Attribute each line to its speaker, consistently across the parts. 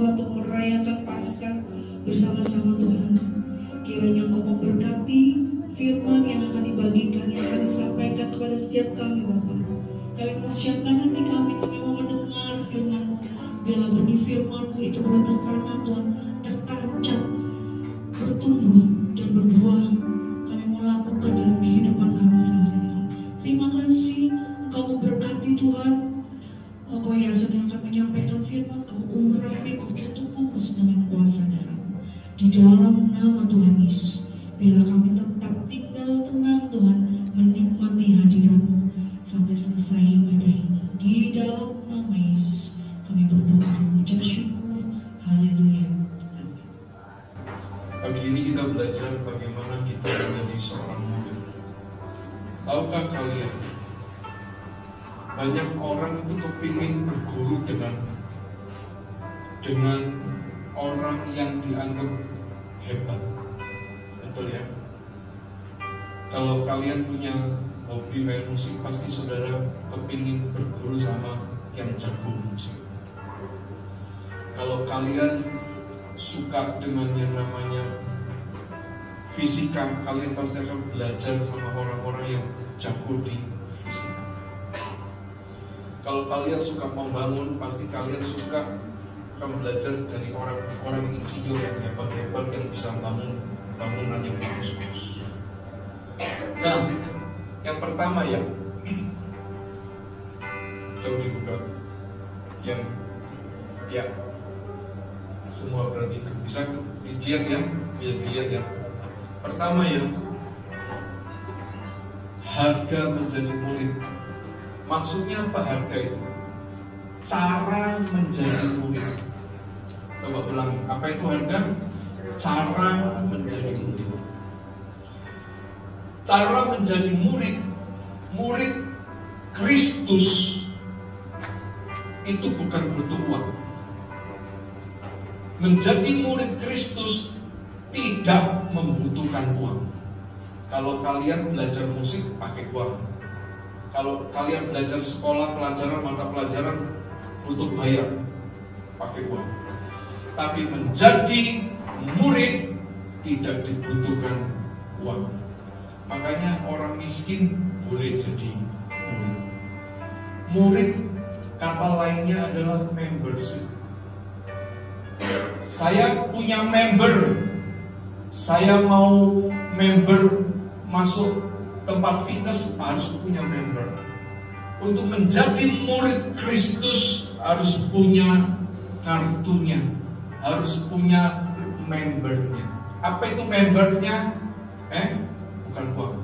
Speaker 1: Tuhan untuk merayakan Paskah bersama-sama Tuhan. Kiranya Engkau memberkati firman yang akan dibagikan, yang akan disampaikan kepada setiap kami Bapa. Kami mempersiapkan hati kami mau mendengar firman-Mu. Bila benih firman-Mu itu boleh tertanam Tuhan, tertancap, bertumbuh dan berbuah. Kami mau lakukan dalam kehidupan kami sehari-hari. Terima kasih Engkau memberkati Tuhan. Engkau yang sedang akan menyampaikan firman, Engkau urapi, Engkau tubuh dengan kuasa darah-Mu. Di dalam nama Tuhan Yesus, bila kami tetap tinggal tenang Tuhan, menikmati hadirat-Mu sampai selesai ibadah ini. Di dalam nama Yesus kami berdoa dan mengucap syukur. Haleluya.
Speaker 2: Pagi ini kita belajar bagaimana kita menjadi seorang murid. Tahukah kalian, banyak orang itu kepingin berguru dengan orang yang dianggap hebat. Betul ya? Kalau kalian punya hobi main musik, pasti saudara kepingin berguru sama yang jago musik. Kalau kalian suka dengan yang namanya fisika, kalian pasti akan belajar sama orang-orang yang jago di fisika. Kalau kalian suka membangun, pasti kalian suka akan belajar dari orang insinyur yang hebat-hebat yang bisa bangun bangunan yang bagus-bagus. Nah, yang pertama ya, coba dibuka. Yang ya, semua berarti bisa dilihat ya, dilihat ya. Pertama ya, harga menjadi murid. Maksudnya apa harga itu? Cara menjadi murid. Coba ulangi, apa itu harga? Cara menjadi murid. Cara menjadi murid Kristus itu bukan butuh uang. Menjadi murid Kristus tidak membutuhkan uang. Kalau kalian belajar musik pakai uang. Kalau kalian belajar sekolah pelajaran mata pelajaran butuh bayar, pakai uang. Tapi menjadi murid tidak dibutuhkan uang. Makanya orang miskin boleh jadi murid. Murid kata lainnya adalah membership. Saya punya member, saya mau member masuk tempat fitness harus punya member. Untuk menjadi murid Kristus harus punya kartunya, harus punya membernya. Apa itu membernya? Bukan uang,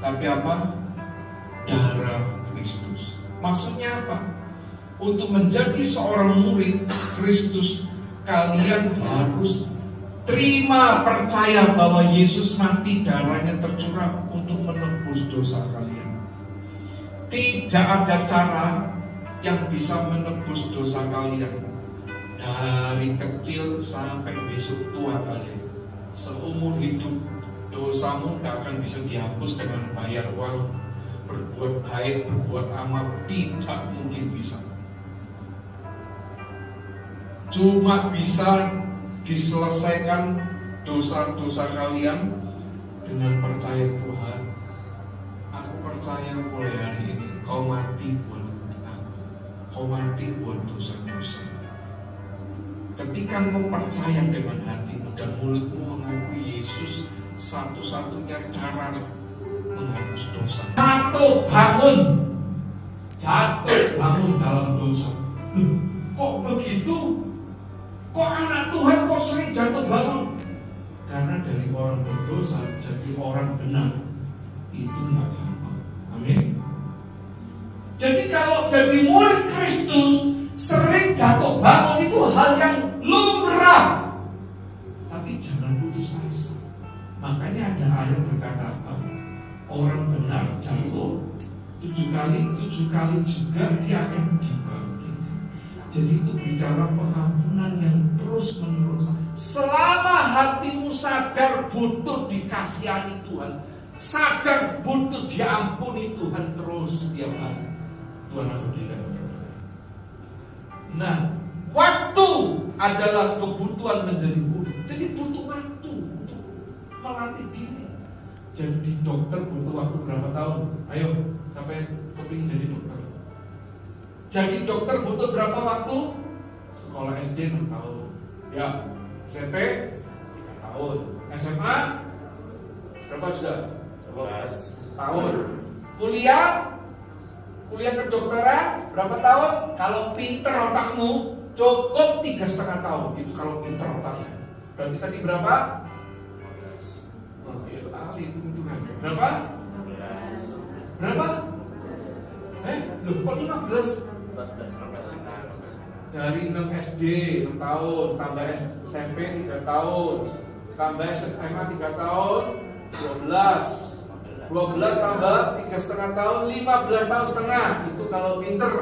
Speaker 2: tapi apa? Darah Kristus. Maksudnya apa? Untuk menjadi seorang murid Kristus, kalian harus terima, percaya bahwa Yesus mati, darahnya tercurah untuk menebus dosa kalian. Tidak ada cara yang bisa menebus dosa kalian dari kecil sampai besok tua kalian. Seumur hidup dosamu tidak akan bisa dihapus dengan bayar uang, berbuat baik, berbuat amal, tidak mungkin bisa. Cuma bisa diselesaikan dosa-dosa kalian dengan percaya Tuhan. Aku percaya mulai hari ini kau mati buat aku, kau mati buat dosa-dosa. Ketika kau percaya dengan hatimu dan mulutmu mengakui Yesus satu-satunya cara menghapus dosa. Jatuh bangun dalam dosa. Kok begitu? Kok anak Tuhan kok sering jatuh bangun? Karena dari orang berdosa jadi orang benar itu nggak gampang. Amin. Jadi kalau jadi murid Kristus sering jatuh bangun itu hal yang lumrah. Tapi jangan putus asa. Makanya ada ayat berkata apa? Orang benar jatuh 7 kali juga dia akan dibangkitkan. Jadi itu bicara pengampunan yang terus menerus. Selama hatimu sadar butuh dikasihani Tuhan, sadar butuh diampuni Tuhan terus setiap hari, Tuhan akan berikan. Nah, waktu adalah kebutuhan menjadi murid. Jadi butuh waktu untuk melatih diri. Jadi dokter butuh waktu berapa tahun? Ayo, sampai kepingin jadi dokter. Jadi dokter butuh berapa waktu? Sekolah SD 6 tahun. Ya, SMP 3 tahun. SMA berapa sudah? 12 tahun. Kuliah kedokteran berapa tahun? Kalau pinter otakmu cukup 3,5 tahun. Itu kalau pinter otaknya. Berarti tadi berapa? Oh, itu ahli hitung-hitungan. Berapa? 12. Berapa? Loh, kok 15? 14. Dari 6 SD 6 tahun, tambah SMP 3 tahun, tambah SMA 3 tahun, 12 tambah 3,5 tahun, 15 tahun setengah. Itu kalau pinter.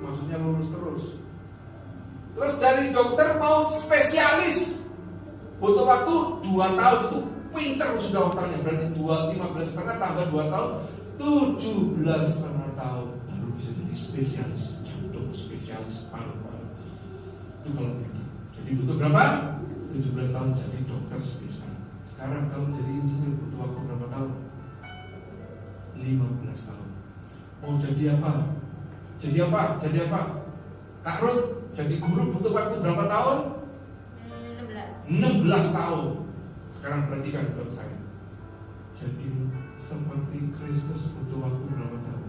Speaker 2: Maksudnya lulus terus. Terus dari dokter mau spesialis, butuh waktu 2 tahun. Itu pinter sudah otaknya. Berarti 15 setengah tambah 2 tahun, 17,5 tahun baru bisa jadi spesialis jantung, spesialis paru-paru. Itu kalau pinter. Jadi butuh berapa? 17 tahun jadi dokter spesialis. Sekarang kalau jadi insinyur butuh waktu berapa tahun? 15 tahun. Mau jadi apa? Jadi apa? Kak Ruth, jadi guru butuh waktu berapa tahun? 16 tahun. Sekarang perhatikan buat saya. Jadi seperti Kristus butuh waktu berapa tahun?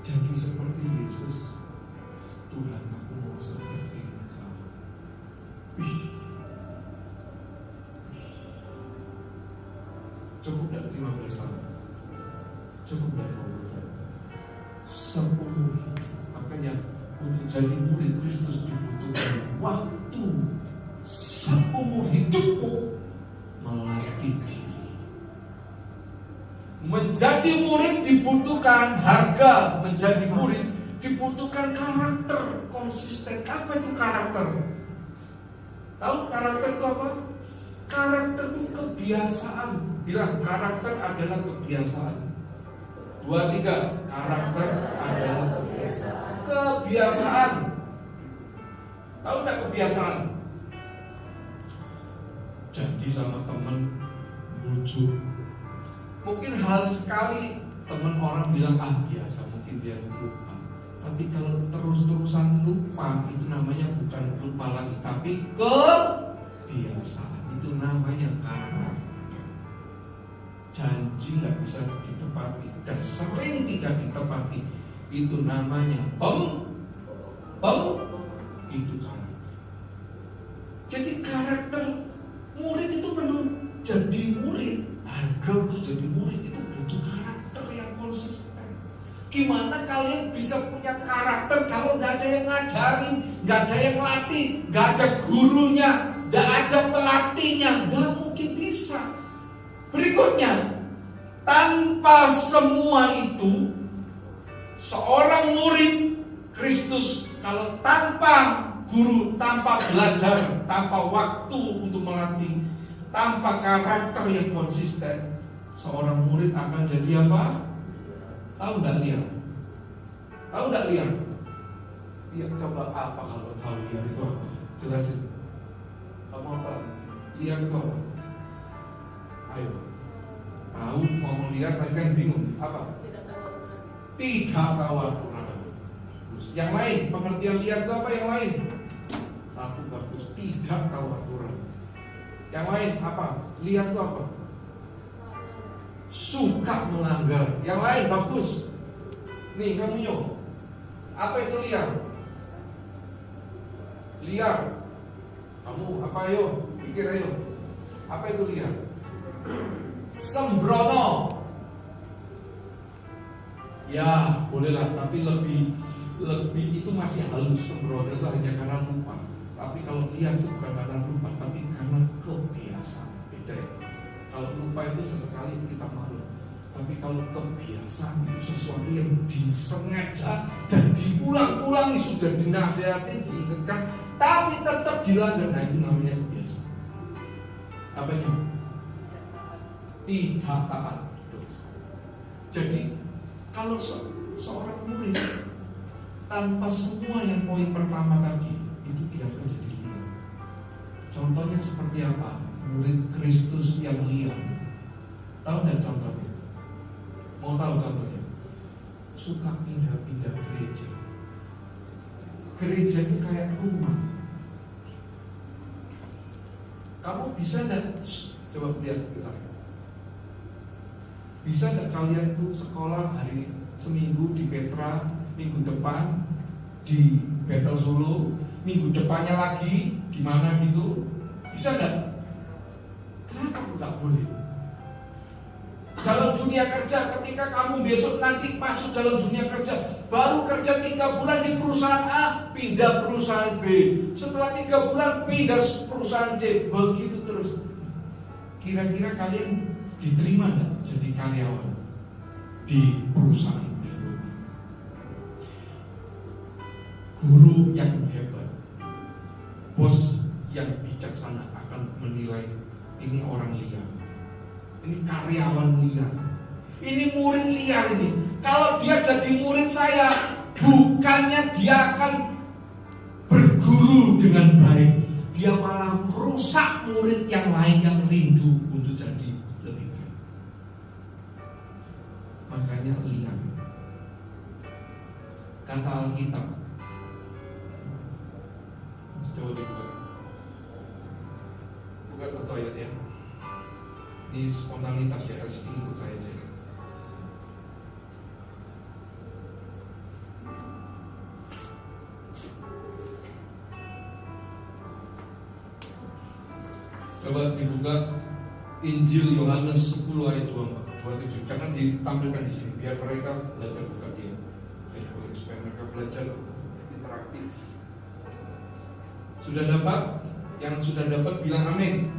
Speaker 2: Jadi seperti Yesus. Tuhan, aku mau seperti Engkau. Cukup dari 15 tahun. Cukup dari 20 tahun. Seumur hidup. Makanya untuk jadi murid Kristus dibutuhkan waktu seumur hidupmu melatih diri. Menjadi murid dibutuhkan harga, menjadi murid dibutuhkan karakter konsisten. Apa itu karakter? Tahu karakter itu apa? Karakter itu kebiasaan. Bilang karakter adalah kebiasaan. 2, 3. Karakter adalah kebiasaan. Tahu nggak kebiasaan? Janji sama teman, bujuk. Mungkin hal sekali teman orang bilang biasa, mungkin dia lupa. Tapi kalau terus-terusan lupa, itu namanya bukan lupa lagi, tapi kebiasaan. Itu namanya karakter. Janji nggak bisa ditepati dan sering tidak ditepati, itu namanya itu karakter. Jadi karakter murid itu perlu jadi murid. Harga untuk jadi murid itu butuh karakter yang konsisten. Gimana kalian bisa punya karakter kalau nggak ada yang ngajarin, nggak ada yang latih, nggak ada gurunya, nggak ada pelatihnya, nggak mungkin bisa. Berikutnya, tanpa semua itu, seorang murid Kristus kalau tanpa guru, tanpa belajar, tanpa waktu untuk melatih, tanpa karakter yang konsisten, seorang murid akan jadi apa? Tahu nggak liar? Tahu nggak liar? Liar coba apa kalau tahu liar itu apa? Jelasin. Kamu apa? Liar itu apa? Ayo. Tahu ngomong liar tapi kan bingung. Apa? Tidak tahu aturan. Yang lain, pengertian liar itu apa yang lain? Satu bagus, tidak tahu aturan. Yang lain apa? Liar itu apa? Suka melanggar. Yang lain bagus. Nih kamu nyok. Apa itu liar? Liar. Kamu apa ayo? Pikir ayo. Apa itu liar? Sembrono. Ya bolehlah, tapi lebih itu masih halus. Sembrono itu hanya karena lupa. Tapi kalau liar itu bukan karena lupa, tapi karena kebiasaan. Beda ya. Kalau lupa itu sesekali kita malu. Tapi kalau kebiasaan itu sesuatu yang disengaja dan diulang-ulangi, sudah dinasihati, diingatkan, tapi tetap dilanggar. Nah itu namanya kebiasaan. Apanya? Tidak taat. Jadi kalau seorang murid tanpa semua yang poin pertama tadi itu tidak akan jadi liar. Contohnya seperti apa? Murid Kristus yang liar. Tahu nggak contohnya? Mau tahu contohnya? Suka pindah-pindah gereja. Gereja itu kayak rumah. Kamu bisa nggak? Coba lihat ke saya. Bisa nggak kalian tuh sekolah hari seminggu di Petra, minggu depan di Betel Solo, minggu depannya lagi di mana gitu? Bisa nggak? Kenapa nggak boleh? Dalam dunia kerja, ketika kamu besok nanti masuk dalam dunia kerja, baru kerja 3 bulan di perusahaan A, pindah perusahaan B, setelah 3 bulan pindah perusahaan C, begitu terus. Kira-kira kalian diterima nggak jadi karyawan di perusahaan itu? Guru yang hebat, bos yang bijaksana akan menilai ini orang liar, ini karyawan liar, ini murid liar ini. Kalau dia jadi murid saya, bukannya dia akan berguru dengan baik, dia malah merusak murid yang lain yang rindu untuk jadi lebih baik. Makanya lihat kata Alkitab. Coba dibuka. Buka satu ayat ya. Ini spontanitas ya, harus ikut saya aja. Coba dibuka Injil Yohanes 10 ayat 27. Jangan ditampilkan di sini biar mereka belajar buka dia. Supaya mereka belajar interaktif. Sudah dapat? Yang sudah dapat bilang amin.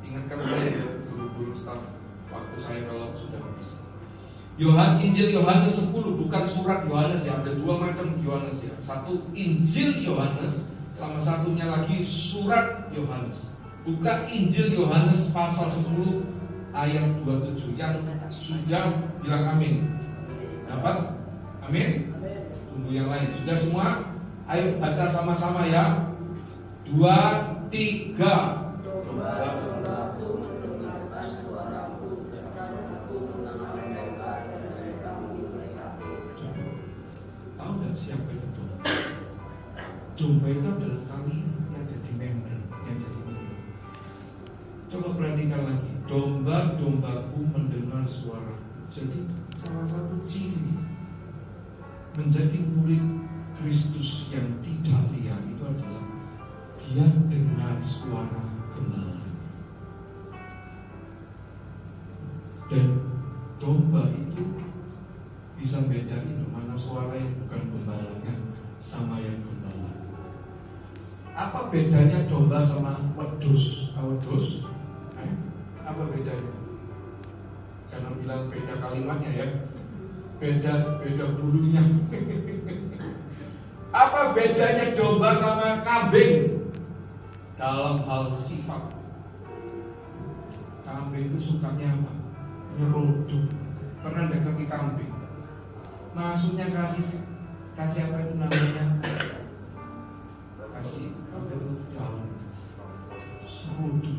Speaker 2: Ingatkan saya ya, guru-guru staf, waktu saya kalau sudah habis. Injil Yohanes 10, bukan surat Yohanes ya. Ada 2 macam Yohanes ya. Satu Injil Yohanes, sama satunya lagi surat Yohanes. Buka Injil Yohanes pasal 10 ayat 27. Yang sudah bilang amin. Dapat? Amin? Tunggu yang lain. Sudah semua? Ayo baca sama-sama ya. 2, 3.
Speaker 3: Domba-dombaku mendengarkan suaraku, dan aku mengenal mereka, dan mereka mengikutiku.
Speaker 2: Tahu nggak siapa itu domba? Domba itu adalah kalian yang jadi member, yang jadi murid. Coba perhatikan lagi. Domba-dombaku mendengar suara. Jadi salah satu ciri menjadi murid Kristus yang tidak liar itu adalah dia dengar suara gembala. Dan domba itu bisa bedain mana suara yang bukan gembalanya sama yang gembala. Apa bedanya domba sama wedus? Wedus? Apa bedanya? Jangan bilang beda kalimatnya ya. Beda bulunya. Apa bedanya domba sama kambing? Dalam hal sifat. Kambing itu sukanya apa? Nyeruduk. Pernah dekati kambing? Maksudnya kasih apa itu namanya? Kasih apa itu daun? Seruduk.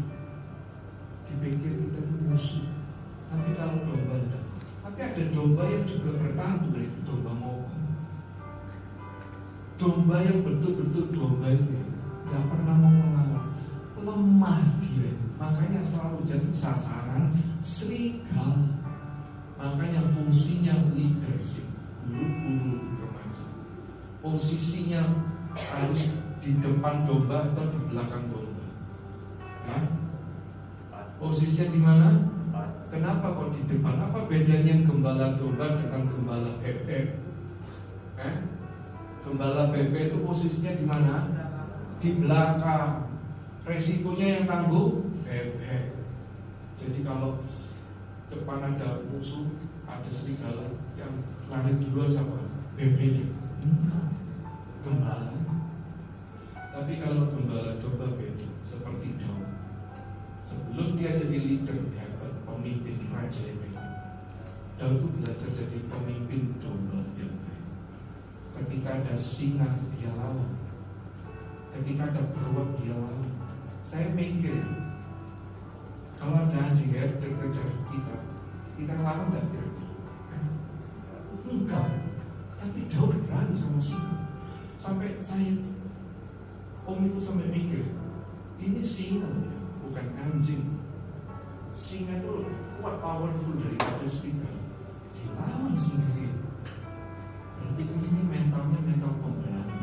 Speaker 2: Dipikir kita itu musuh. Tapi kalau domba enggak. Tapi ada domba yang juga bertanduk, itu domba mogok. Domba yang betul-betul domba itu ya, gak pernah mau melawan, lemah dia itu. Makanya selalu jadi sasaran serigala. Makanya fungsinya leadership, guru-guru remaja. Posisinya harus di depan domba atau di belakang domba. Ya? Posisinya di mana? Kenapa kok di depan? Apa bedanya gembala domba dengan gembala bebek? Gembala bebek itu posisinya di mana? Di belakang. Resikonya yang tanggung bebek. Jadi kalau depan ada musuh, ada serigala, yang lari duluan sama bebeknya. Gembala. Tapi kalau gembala domba beda, seperti Daud. Sebelum dia jadi leader hebat, pemimpin raja yang hebat, Daud itu belajar jadi pemimpin domba yang baik. Ketika ada singa dia lawan, ketika ada beruang dia lawan. Saya mikir, kalau ada anjing herder kejar kita lawan nggak kira-kira? Enggak. Tapi Daud berani sama singa. Sampai saya, om itu sampai mikir, ini singa bukan anjing. Singa itu kuat, powerful daripada serigala. Dilawan sendiri. Berarti kan ini mentalnya mental pemberani.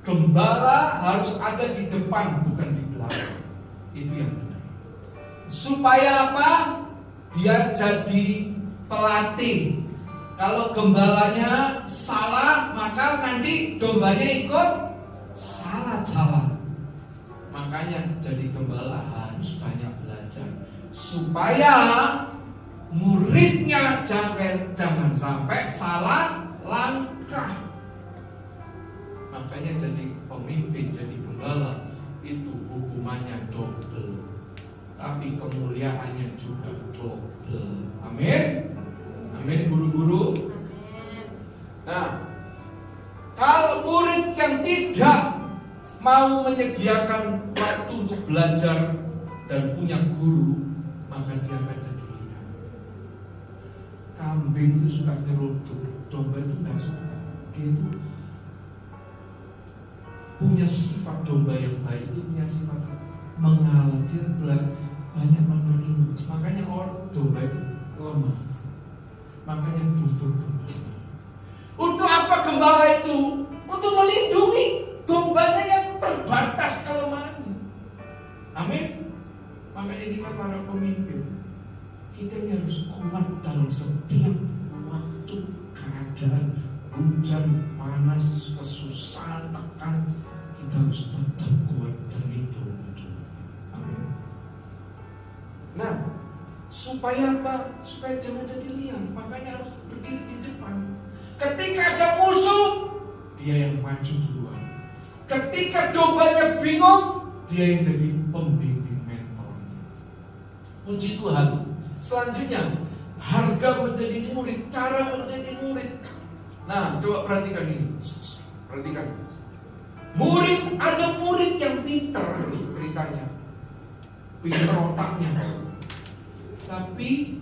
Speaker 2: Gembala harus ada di depan, bukan di belakang. Itu yang benar. Supaya apa? Dia jadi pelatih. Kalau gembalanya salah, maka nanti dombanya ikut salah jalan. Makanya jadi gembala harus banyak belajar supaya muridnya jangan sampai salah langkah. Makanya jadi pemimpin, jadi gembala itu hukumannya double, tapi kemuliaannya juga double. Amin. Amin, guru-guru. Nah, kalau murid yang tidak mau menyediakan waktu untuk belajar dan punya guru, maka dia akan jadi liar. Kambing itu suka nyeruduk, domba itu nggak suka. Dia itu punya sifat domba yang baik, itu punya sifat mengalah, dia banyak menerima. Makanya orang domba itu lemah. Makanya butuh gembala. Untuk apa gembala itu? Untuk melindungi dombanya yang terbatas kelemahannya. Amin. Makanya kita para pemimpin, kita ini harus kuat dalam setiap waktu keadaan hujan, panas, kesusahan, tekan. Kita harus tetap kuat demi domba-domba. Amin. Nah, supaya apa? Supaya jangan jadi liar. Makanya harus berdiri di depan. Ketika ada musuh, dia yang maju duluan. Ketika dombanya bingung, dia yang jadi pembimbing mentornya. Puji Tuhan. Selanjutnya, harga menjadi murid, cara menjadi murid. Nah, coba perhatikan ini. Perhatikan. Murid, ada murid yang pintar ceritanya. Pintar otaknya. Tapi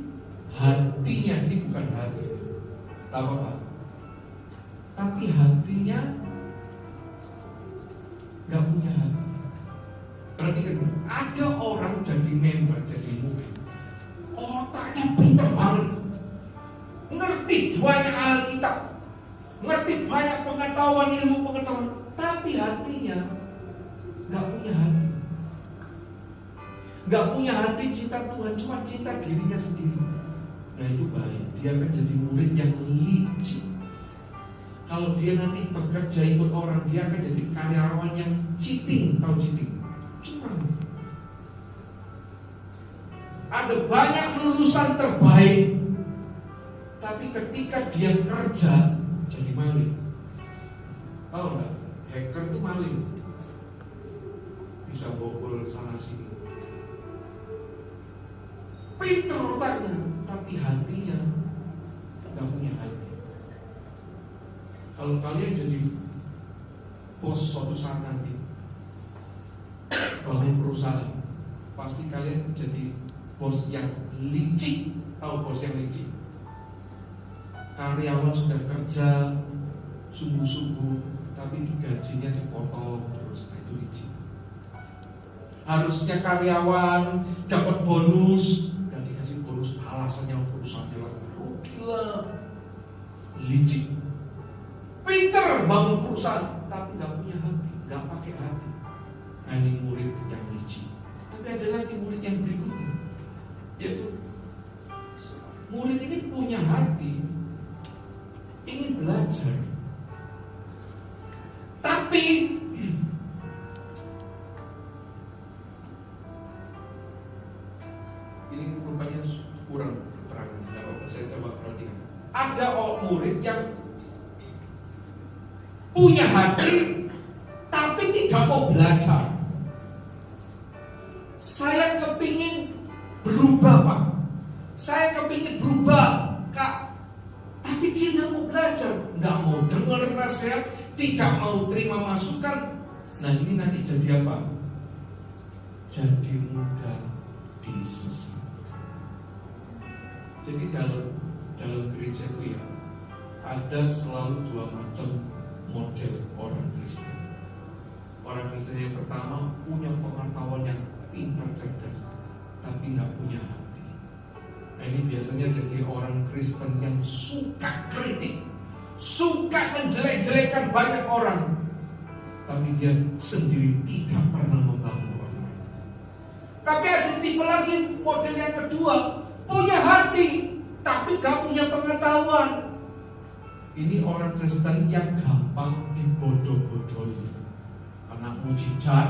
Speaker 2: hatinya ini bukan hati. Tahu apa? Tapi hatinya gak punya hati. Perhatikan, ada orang jadi member, jadi murid, otaknya pintar banget, ngerti banyak Alkitab, ngerti banyak pengetahuan, ilmu pengetahuan, tapi hatinya gak punya hati. Gak punya hati cinta Tuhan, cuma cinta dirinya sendiri. Nah itu baik, dia akan jadi murid yang licik. Kalau dia nanti bekerja ikut orang, dia akan jadi karyawan yang cheating. Tahu cheating? Curang. Ada banyak lulusan terbaik, tapi ketika dia kerja jadi maling. Tahu nggak? Hacker itu maling, bisa bobol sana sini. Pintar otaknya, tapi hatinya nggak punya hati. Kalau kalian jadi bos suatu saat nanti, bangun perusahaan, pasti kalian jadi bos yang licik. Tahu bos yang licik? Karyawan sudah kerja sungguh-sungguh, tapi gajinya dipotong terus. Nah, itu licik. Harusnya karyawan dapat bonus, dan dikasih bonus alasannya perusahaannya lagi rugi lah. Licik. Pinter bangun perusahaan, tapi nggak punya hati, nggak pakai hati. Nah, ini murid yang licik. Tapi ada lagi murid yang berikutnya, yaitu murid ini punya hati, ingin belajar, tapi ini rupanya kurang keterangan. Nggak apa-apa, saya coba perhatikan. Ada murid yang punya hati tapi tidak mau belajar. Saya kepingin berubah, Pak. Saya kepingin berubah, Kak. Tapi dia nggak mau belajar, nggak mau dengar nasihat, tidak mau terima masukan. Nah, ini nanti jadi apa? Jadi mudah disesatkan. Jadi dalam gereja itu ya, ada selalu dua macam model orang Kristen. Orang Kristen yang pertama punya pengetahuan yang pintar cerdas, tapi nggak punya hati. Nah, ini biasanya jadi orang Kristen yang suka kritik, suka menjelek-jelekan banyak orang, tapi dia sendiri tidak pernah membangun orang. Tapi ada tipe lagi, model yang kedua, punya hati, tapi gak punya pengetahuan. Ini orang Kristen yang gampang dibodoh-bodohi. Karena mujizat,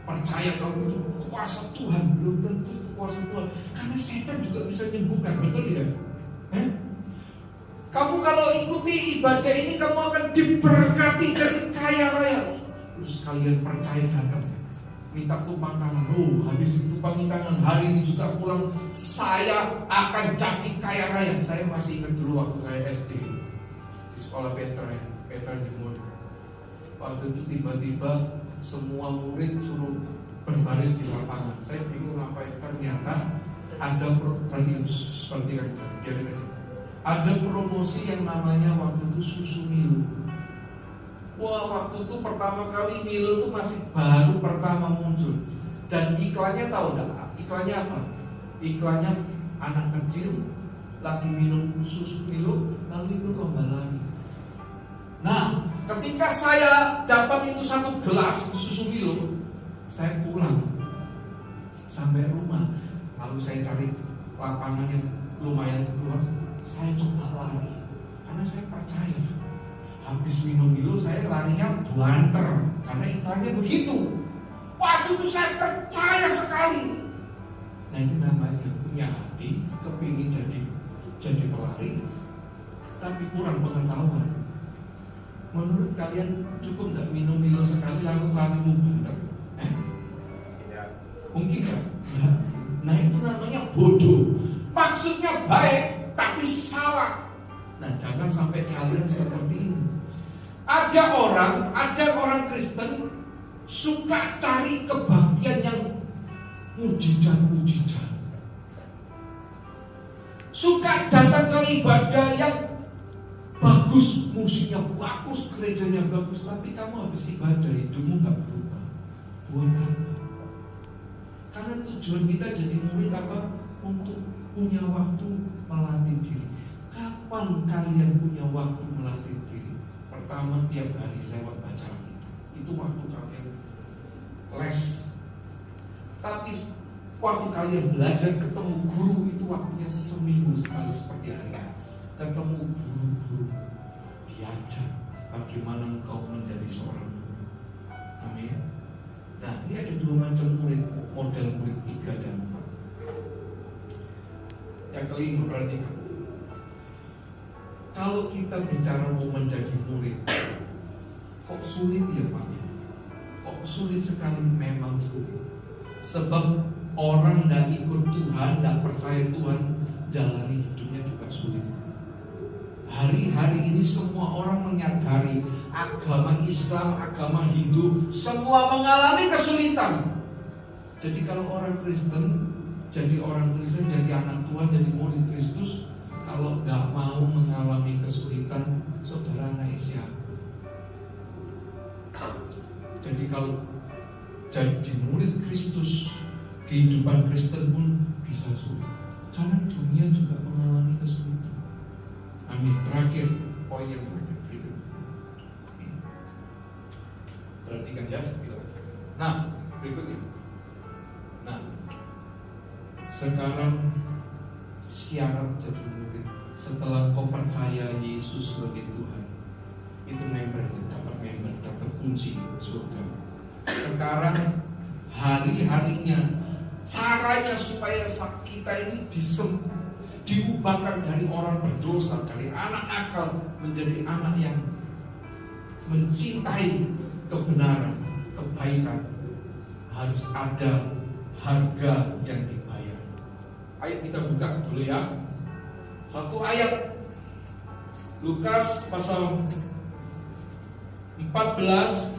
Speaker 2: percaya kalau itu kuasa Tuhan, belum tentu itu kuasa Tuhan. Karena setan juga bisa menyembuhkan, betul tidak? Kamu kalau ikuti ibadah ini, kamu akan diberkati jadi kaya raya. Terus kalian percaya datang, minta tumpang tangan. Habis tumpang tangan, hari ini juga pulang, saya akan jadi kaya raya. Saya masih ingat dulu waktu saya SD di sekolah Petra Jemur. Waktu itu tiba-tiba semua murid suruh berbaris di lapangan. Saya bingung ngapain. Ternyata ada seperti yang saya ada promosi yang namanya waktu itu susu Milo. Wah, waktu itu pertama kali Milo itu masih baru pertama muncul. Dan iklannya tahu enggak? Iklannya apa? Iklannya anak kecil lagi minum susu Milo, lalu itu lomba lari. Nah, ketika saya dapat itu satu gelas susu Milo, saya pulang sampai rumah, lalu saya cari lapangan yang lumayan luas, saya coba lari, karena saya percaya habis minum Milo saya larinya buanter, karena iklannya begitu. Waktu itu saya percaya sekali. Nah, itu namanya punya hati, kepingin jadi pelari, tapi kurang pengetahuan. Menurut kalian cukup nggak minum Milo sekali lalu larimu buanter? Mungkin kan? Nah, itu namanya bodoh. Maksudnya baik, tapi salah. Nah, jangan sampai kalian seperti ini. Ada orang Kristen suka cari kebaktian yang mujizat. Suka datang ke ibadah yang bagus, musiknya bagus, gerejanya bagus, tapi kamu habis ibadah hidupmu gak berubah. Buat apa? Karena tujuan kita jadi murid apa? Untuk punya waktu melatih diri. Kapan kalian punya waktu melatih diri? Pertama, tiap hari lewat bacaan itu waktu kalian les. Tapi waktu kalian belajar ketemu guru itu waktunya seminggu sekali seperti hari ini. Ketemu guru-guru, diajar bagaimana engkau menjadi seorang guru. Amin. Nah, ini ada dua macam murid, model murid 3 dan 4. Yang kelima, perhatikan. Kalau kita bicara mau menjadi murid, kok sulit ya Pak? Kok sulit sekali? Memang sulit. Sebab orang tidak ikut Tuhan, tidak percaya Tuhan, jalani hidupnya juga sulit. Hari-hari ini semua orang menyadari agama Islam, agama Hindu, semua mengalami kesulitan. Jadi kalau orang Kristen, jadi anak Tuhan, jadi murid Kristus, kalau nggak mau mengalami kesulitan, saudara naik siapa? Jadi kalau jadi murid Kristus, kehidupan Kristen pun bisa sulit, karena dunia juga mengalami kesulitan. Amin. Terakhir, poin yang terakhir berikut. Perhatikan ya, nah berikutnya. Nah, sekarang syarat jadi murid setelah kau percaya Yesus sebagai Tuhan, itu dapat kunci surga. Sekarang hari-harinya caranya supaya kita ini diubahkan dari orang berdosa, dari anak nakal menjadi anak yang mencintai kebenaran, kebaikan. Harus ada harga yang dibayar. Ayo kita buka dulu ya. Satu ayat. Lukas pasal 14.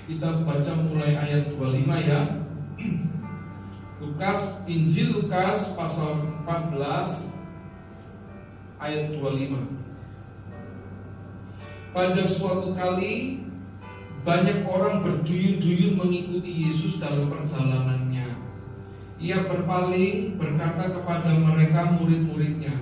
Speaker 2: Kita baca mulai ayat 25 ya. Injil Lukas pasal 14 ayat 25. Pada suatu kali banyak orang berduyun-duyun mengikuti Yesus dalam perjalanannya. Ia berpaling berkata kepada mereka murid-muridnya,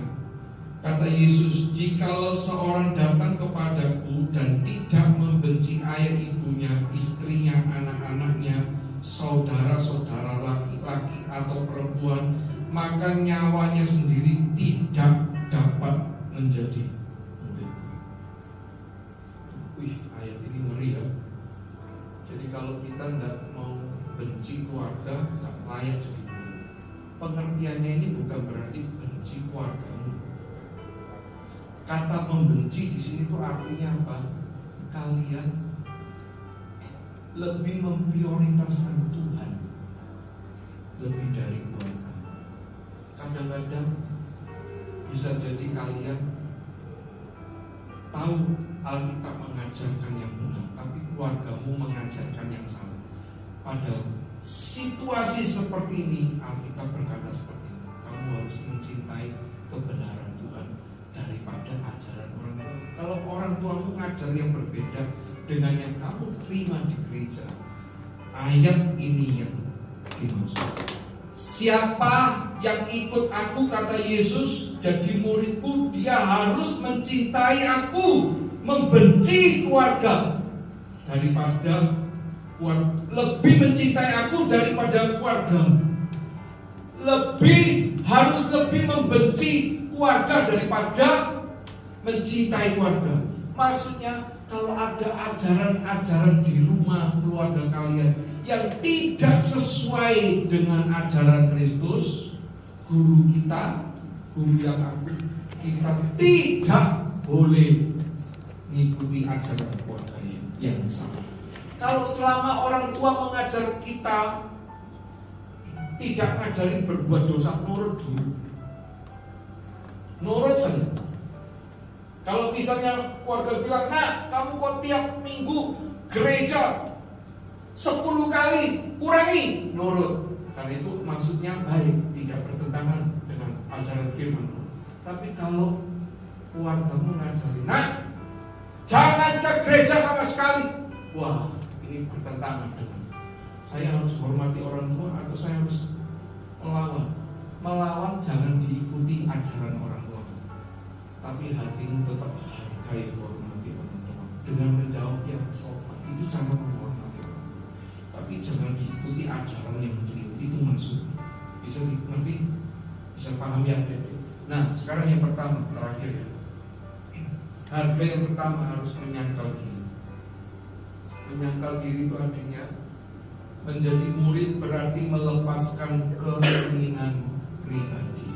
Speaker 2: kata Yesus, jikalau seorang datang kepadaku dan tidak membenci ayah ibunya, istrinya, anak-anaknya, saudara-saudara laki-laki atau perempuan, maka nyawanya sendiri tidak dapat menjadi muridku. Wih, ayat ini ngeri ya. Jadi kalau kita tidak mau benci keluarga, tidak layak jadi murid. Pengertiannya ini bukan berarti benci keluargamu. Kata membenci di sini tuh artinya apa? Kalian lebih memprioritaskan Tuhan lebih dari keluarga. Kadang-kadang bisa jadi kalian tahu Alkitab mengajarkan yang benar, tapi keluargamu mengajarkan yang salah. Pada situasi seperti ini Alkitab berkata seperti ini, kamu harus mencintai kebenaran Tuhan daripada ajaran orang tua. Kalau orang tuamu ngajar yang berbeda dengan yang kamu terima di gereja, ayat ini yang dimaksud. Siapa yang ikut aku, kata Yesus, jadi muridku, dia harus mencintai aku, membenci keluarga daripada lebih mencintai aku daripada keluarga. Harus lebih membenci keluarga daripada mencintai keluarga. Maksudnya kalau ada ajaran-ajaran di rumah keluarga kalian yang tidak sesuai dengan ajaran Kristus, guru kita, guru yang aku, kita tidak boleh mengikuti ajaran keluarga yang sama. Kalau selama orang tua mengajar kita tidak ngajarin berbuat dosa, nurut dulu, nurut saja. Kalau misalnya keluarga bilang, nah kamu kok tiap minggu gereja 10 kali, kurangi, nurut. Karena itu maksudnya baik, tidak bertentangan dengan ajaran firman Tuhan. Tapi kalau keluargamu ngajarin, nah jangan ke gereja sama sekali, wah ini bertentangan dengan saya harus hormati orang tua atau saya harus melawan jangan diikuti ajaran orang tua, tapi hatimu tetap hargai hormati orang tua dengan menjawab yang sopan. Itu cara menghormati orang tua, tapi jangan diikuti ajaran yang keliru. Itu maksudnya. Bisa dimengerti, bisa pahami apa itu. Nah sekarang yang pertama, terakhir ya, harga yang pertama harus menyangkal diri. Menyangkal diri itu artinya menjadi murid berarti melepaskan keinginan pribadi,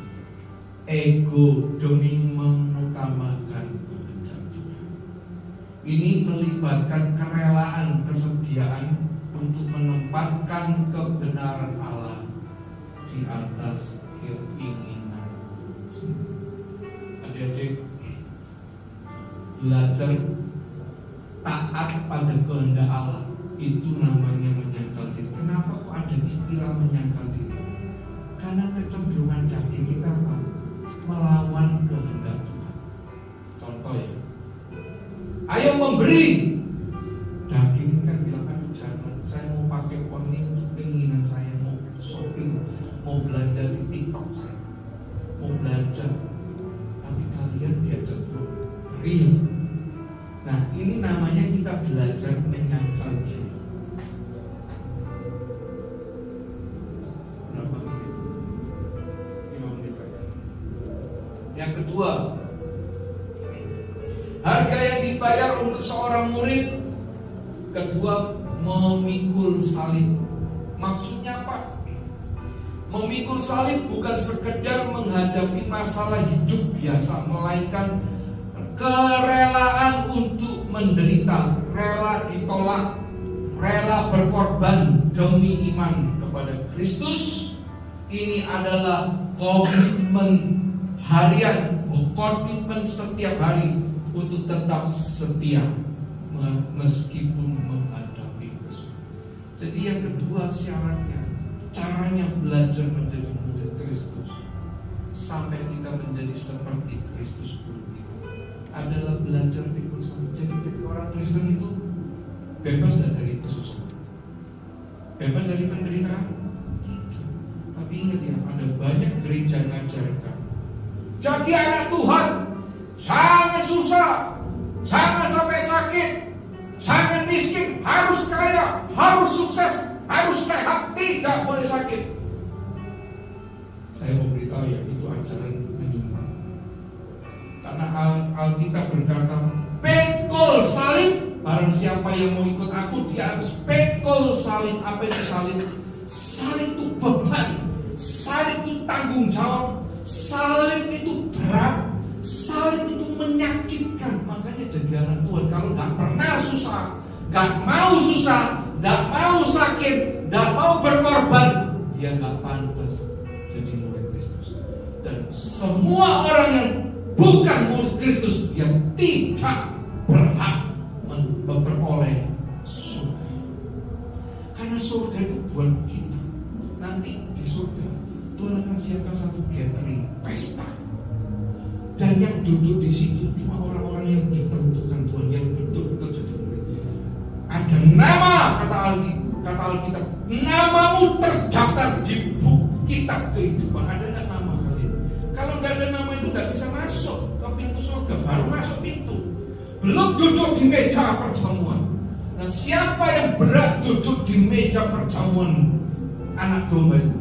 Speaker 2: ego demi mengutamakan kehendak Tuhan. Ini melibatkan kerelaan, kesediaan untuk menempatkan kebenaran Allah di atas keinginan. Adik-adik, belajar taat pada kehendak Allah itu namanya menyangkal diri. Kenapa kok ada istilah menyangkal diri? Karena kecenderungan daging kita apa? Melawan kehendak Tuhan. Contoh ya, ayo memberi. Daging kan bilang, aduh jangan, saya mau pakai uang ini untuk keinginan saya, mau shopping, mau belanja di TikTok saya, mau belanja. Tapi kalian diajak Tuhan real. Nah ini namanya kita belajar menyangkal diri. Berapa menit? 5 menit lagi. Yang kedua, harga yang dibayar untuk seorang murid. Kedua, memikul salib. Maksudnya apa? Memikul salib bukan sekedar menghadapi masalah hidup biasa, melainkan kerelaan untuk menderita, rela ditolak, rela berkorban demi iman kepada kepada Kristus. Ini adalah komitmen harian, komitmen setiap hari untuk tetap setia meskipun menghadapi kesulitan. Jadi yang kedua syaratnya, caranya belajar menjadi murid Kristus sampai kita menjadi seperti Kristus guru kita adalah belajar pikul sama. Jadi orang Kristen itu bebas dari kesusahan, bebas dari penderitaan. Tapi ingat ya, ada banyak gereja ngajarkan jadi anak Tuhan jangan susah, jangan sampai sakit, jangan miskin, harus kaya, harus sukses, harus sehat, tidak boleh sakit. Saya mau beritahu ya, itu ajaran menyimpang. Karena Alkitab berkata, pikul salib. Barang siapa yang mau ikut aku, dia harus pikul salib. Apa itu salib? Salib itu beban, salib itu tanggung jawab, salib itu berat, salib itu menyakitkan. Makanya jadi anak Tuhan kalau gak pernah susah, gak mau susah, gak mau sakit, gak mau berkorban, dia gak pantas jadi murid Kristus. Dan semua orang yang bukan murid Kristus, dia tidak berhak memperoleh surga. Karena surga itu buat kita. Nanti di surga Tuhan akan siapkan satu gathering, pesta. Dan yang duduk di situ cuma orang-orang yang ditentukan Tuhan, yang betul-betul jadi murid. Ada nama, kata Alkitab, namamu terdaftar di buku kitab kehidupan. Ada nggak nama kalian? Kalau nggak ada nama itu nggak bisa masuk ke pintu surga. Baru masuk pintu, belum duduk di meja perjamuan. Nah, siapa yang berat duduk di meja perjamuan anak domba itu?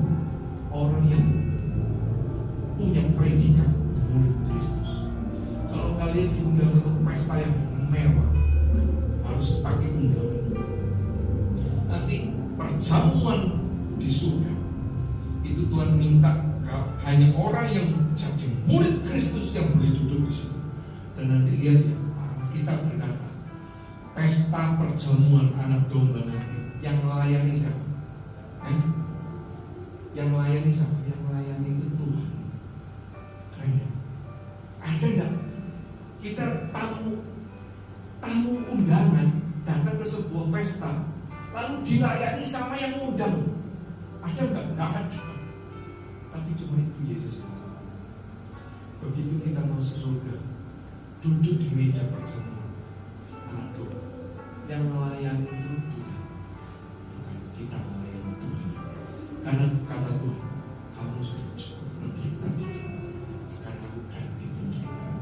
Speaker 2: Orang yang punya predikat murid Kristus. Kalau kalian diundang satu pesta yang mewah, harus pakai undangan. Nanti perjamuan di surga itu Tuhan minta hanya orang yang jadi murid Kristus yang boleh duduk di situ. Dan nanti lihat ya, kita berkata, pesta perjamuan anak domba nanti yang melayani siapa? Yang melayani siapa? Yang melayani itu Tuhan. Kayaknya ada nggak kita tamu undangan datang ke sebuah pesta lalu dilayani sama yang undang? Ada nggak? Nggak ada. Tapi cuma itu Yesus yang sama. Begitu kita masuk surga, duduk di meja perjamuan anak domba, yang melayani itu Tuhan, bukan kita melayani Tuhan. Karena kata Tuhan, kamu sudah cukup menderita sekarang aku ganti penderitaan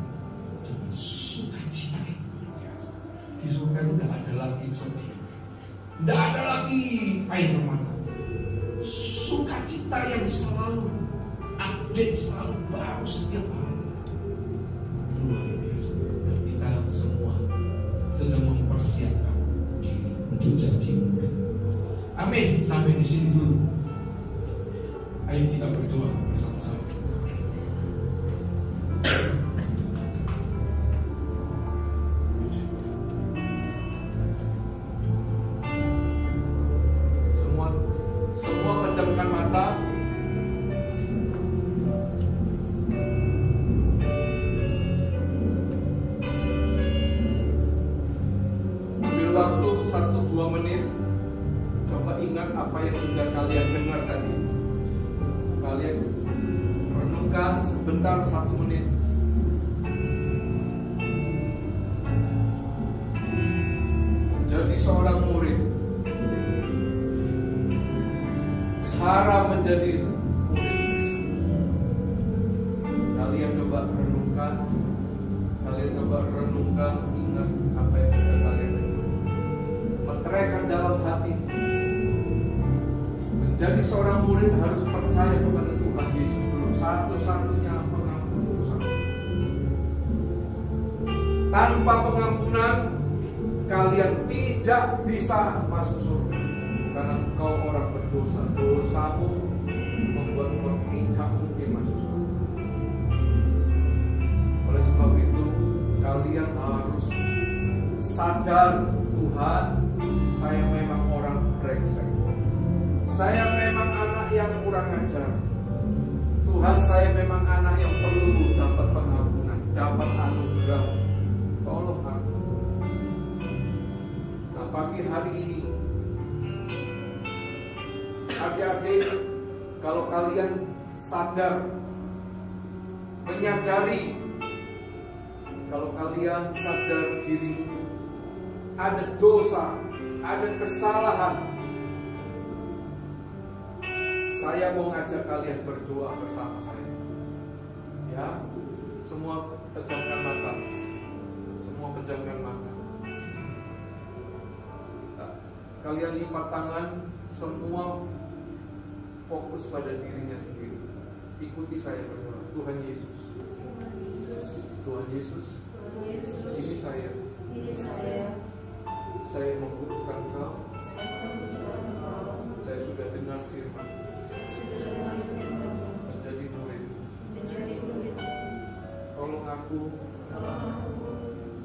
Speaker 2: dengan sukacita yang luar biasa. Di surga itu tidak ada lagi sedih, tidak ada lagi air mata. Sukacita yang selalu update, selalu baru setiap hari, luar biasa. Dan kita semua sedang mempersiapkan diri untuk jadi murid. Amin. Sampai di sini dulu. Ayo kita berdoa bersama-sama. Semua pejamkan mata. Ambil waktu 1-2 menit. Coba ingat apa yang sudah kalian dengar tadi. Kalian renungkan sebentar 1 menit. Jadi seorang murid, cara menjadi murid Kristus. Kalian coba renungkan, ingat apa yang sudah kalian dengar. Meteraikan dalam hati. Menjadi seorang murid harus percaya kepada Tuhan Yesus dulu, satu-satunya pengampun dosa. Tanpa pengampunan kalian tidak bisa masuk surga. Karena engkau orang berdosa, dosamu membuat engkau tidak mungkin masuk surga. Oleh sebab itu kalian harus sadar, Tuhan, saya memang orang brengsek.
Speaker 4: Saya memang anak yang kurang ajar. Tuhan, saya memang anak yang perlu dapat pengampunan, dapat anugerah. Tolong aku. Nah, pagi hari ini, adik-adik, kalau kalian sadar, menyadari, kalau kalian sadar diri ada dosa, ada kesalahan, saya mau ngajak kalian berdoa bersama saya. Ya, semua pejamkan mata. Semua pejamkan mata. Kalian lipat tangan, semua fokus pada dirinya sendiri. Ikuti saya berdoa. Tuhan Yesus. Tuhan Yesus. Ini saya. Saya membutuhkan Engkau. Saya sudah dengar firman. Menjadi murid. Tolong aku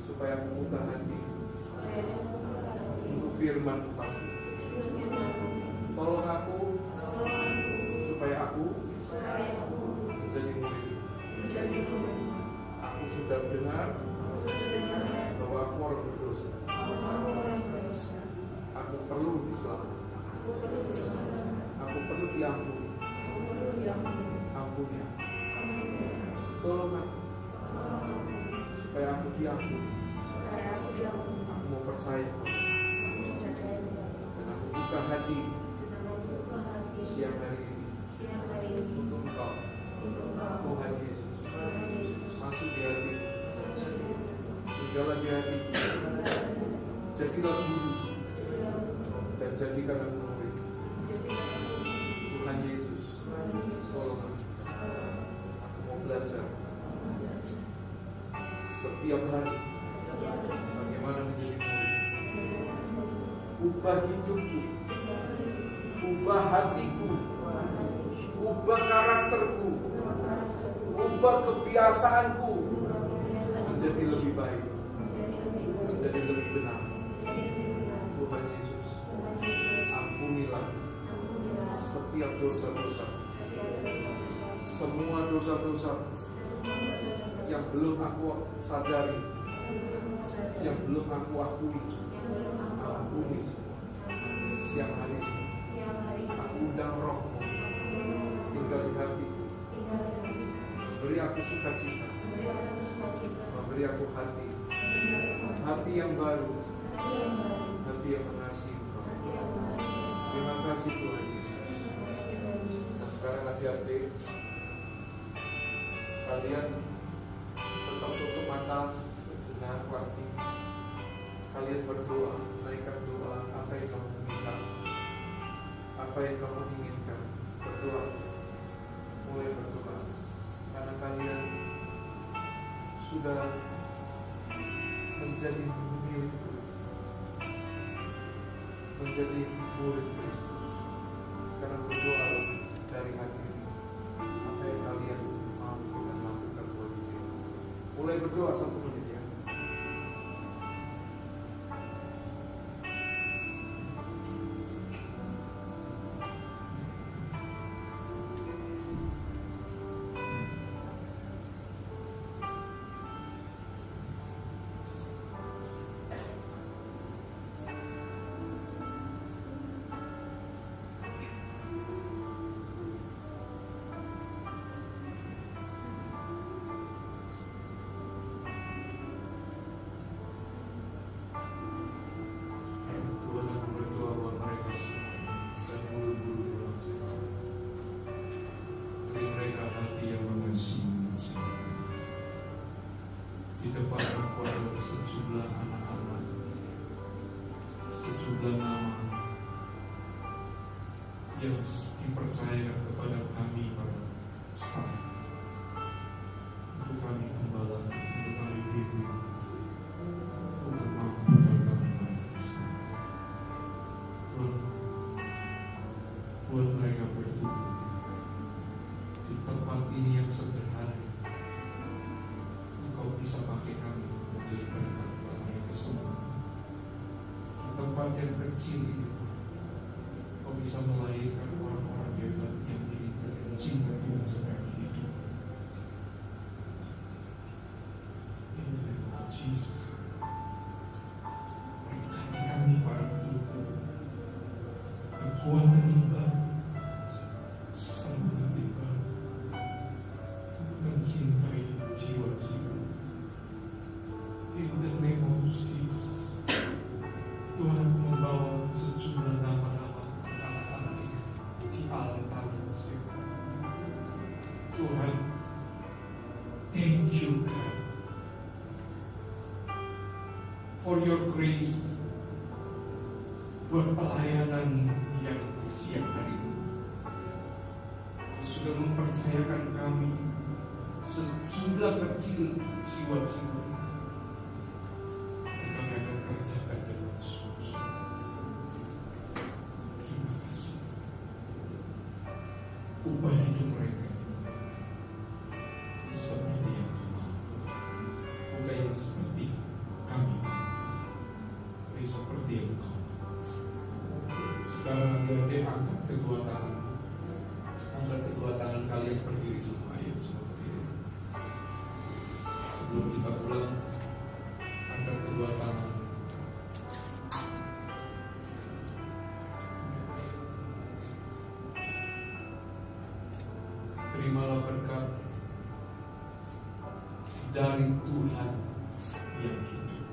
Speaker 4: supaya aku buka hati untuk firman Tuhan. Tolong aku supaya aku menjadi murid. Aku sudah dengar bahwa aku orang berdosa. Aku perlu diselamatkan. Aku perlu diampuni. Ampuni aku. Tolong aku supaya aku diampuni. Aku mau percaya dan aku buka hati siang hari ini untuk Engkau, Tuhan Yesus. Masuk di hati, tinggallah di hati, jadilah guru dan jadikan aku murid. Tuhan Yesus, tolong aku mau belajar setiap hari bagaimana menjadi murid. Ubah hidupku, ubah hatiku, ubah karakterku, ubah kebiasaanku menjadi lebih baik, menjadi lebih benar. Tuhan Yesus, ampunilah setiap dosa-dosa, semua dosa-dosa yang belum aku sadari, yang belum aku akui. Ampuni semua. Siang hari ini aku undang Roh-Mu tinggal di hatiku. Beri aku sukacita, memberi aku hati yang baru, hati yang mengasihi Engkau. Terima kasih Tuhan Yesus. Nah, sekarang adik-adik, kalian tetap tutup mata sejenak lagi. Kalian berdoa, naikkan doa apa yang kamu minta, apa yang kamu inginkan. Berdoa saja, mulai berdoa, karena kalian sudah menjadi milik Tuhan, menjadi murid Kristus. Sekarang berdoa dari hati ini, apa yang kalian mampu dan lakukan buat diri. Mulai berdoa 1 menit ya. Sejumlah nama yang dipercayakan kepada kami para staf, untuk kami gembala, untuk kami bimbing. Tuhan mampukan kami bersama. Tuhan, buat mereka bertumbuh di tempat ini yang sederhana. Engkau bisa pakai kami menjadi berkat bagi mereka semua. Tempat yang kecil itu, Kau
Speaker 2: bisa melahirkan orang-orang hebat yang meninggal dan cinta Tuhan sampai hidup. In the name of Jesus. Berkati kami para guru, kekuatan yang baru, semangat yang baru, mencintai jiwa-jiwa. In the name of Jesus. Tuhan, aku membawa sejumlah nama-nama anak-anak ini di altar musik. Tuhan, thank you God for your grace, buat pelayanan yang siang hari ini. Kau sudah mempercayakan kami sejumlah kecil jiwa-jiwa. Kami akan kerjakan dengan sungguh-sungguh. Terima kasih. Ubah hidup mereka seperti yang Kau mau, bukan yang seperti kami mau, tapi seperti yang Kau mau. Sekarang adik-adik angkat kedua tangan. Angkat kedua tangan kalian berdiri semua, ayo seperti ini. Sebelum kita pulang, angkat kedua tangan. Terimalah berkat dari Tuhan yang hidup.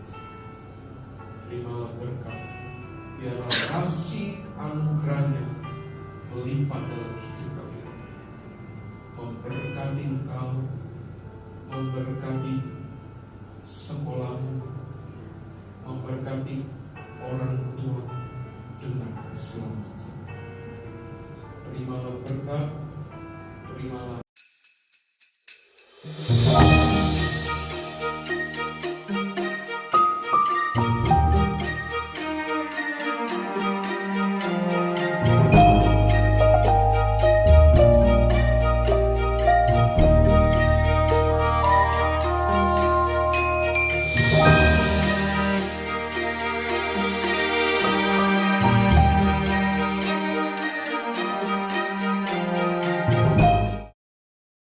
Speaker 2: Terimalah berkat, biarlah kasih anugerahnya melimpah dalam hidup kalian, memberkati engkau, memberkati sekolahmu, memberkati orang tua dengan keselamatan. Terimalah berkat, terimalah